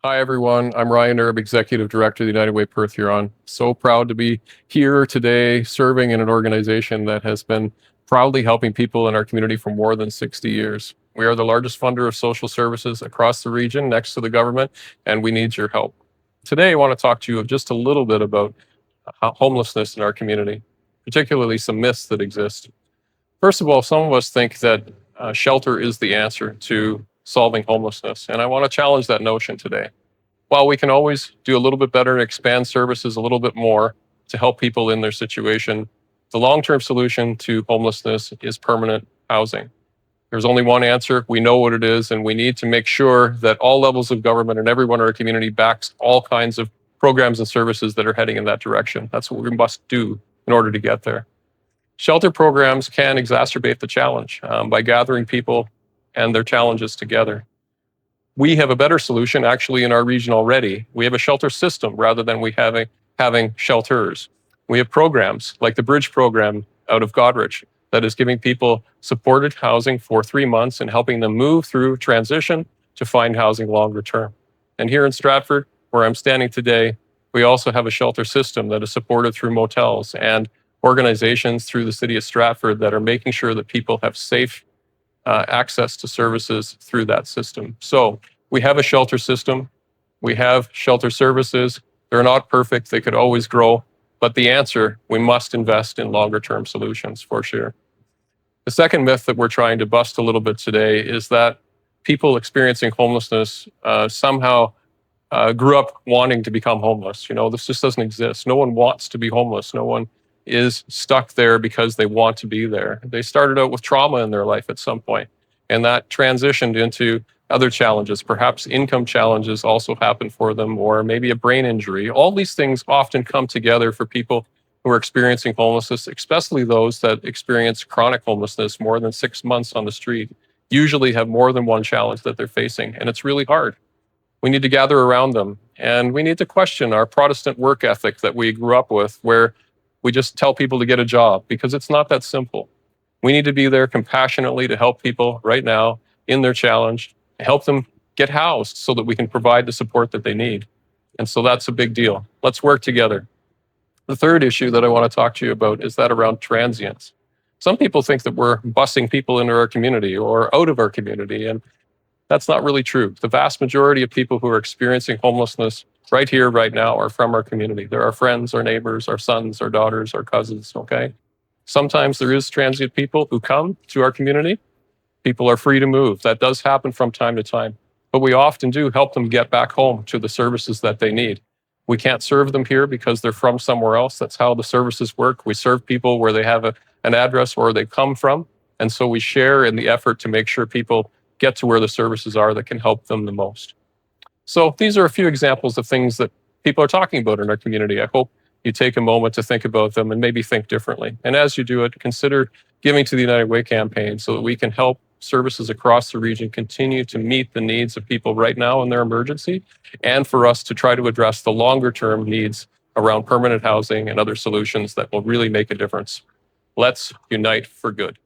Hi, everyone. I'm Ryan Erb, Executive Director of the United Way Perth-Huron. So proud to be here today serving in an organization that has been proudly helping people in our community for more than 60 years. We are the largest funder of social services across the region next to the government, and we need your help. Today, I want to talk to you just a little bit about homelessness in our community, particularly some myths that exist. First of all, some of us think that shelter is the answer to solving homelessness, and I want to challenge that notion today. While we can always do a little bit better and expand services a little bit more to help people in their situation, the long-term solution to homelessness is permanent housing. There's only one answer. We know what it is, and we need to make sure that all levels of government and everyone in our community backs all kinds of programs and services that are heading in that direction. That's what we must do in order to get there. Shelter programs can exacerbate the challenge by gathering people and their challenges together. We have a better solution actually in our region already. We have a shelter system rather than having shelters. We have programs like the Bridge program out of Goderich that is giving people supported housing for 3 months and helping them move through transition to find housing longer term. And here in Stratford, where I'm standing today, we also have a shelter system that is supported through motels and organizations through the city of Stratford that are making sure that people have safe access to services through that system. So we have a shelter system. We have shelter services. They're not perfect. They could always grow. But the answer, we must invest in longer term solutions for sure. The second myth that we're trying to bust a little bit today is that people experiencing homelessness somehow grew up wanting to become homeless. You know, this just doesn't exist. No one wants to be homeless. No one is stuck there because they want to be there. They started out with trauma in their life at some point, and that transitioned into other challenges. Perhaps income challenges also happen for them, or maybe a brain injury. All these things often come together for people who are experiencing homelessness, especially those that experience chronic homelessness more than 6 months on the street, usually have more than one challenge that they're facing, and it's really hard. We need to gather around them, and we need to question our Protestant work ethic that we grew up with, where we just tell people to get a job, because it's not that simple. We need to be there compassionately to help people right now in their challenge, help them get housed so that we can provide the support that they need. And so that's a big deal. Let's work together. The third issue that I want to talk to you about is that around transients. Some people think that we're busing people into our community or out of our community, and that's not really true. The vast majority of people who are experiencing homelessness right here, right now, are from our community. They're our friends, our neighbors, our sons, our daughters, our cousins, okay? Sometimes there is transient people who come to our community. People are free to move. That does happen from time to time. But we often do help them get back home to the services that they need. We can't serve them here because they're from somewhere else. That's how the services work. We serve people where they have an address where they come from. And so we share in the effort to make sure people get to where the services are that can help them the most. So these are a few examples of things that people are talking about in our community. I hope you take a moment to think about them and maybe think differently. And as you do it, consider giving to the United Way campaign so that we can help services across the region continue to meet the needs of people right now in their emergency, and for us to try to address the longer term needs around permanent housing and other solutions that will really make a difference. Let's unite for good.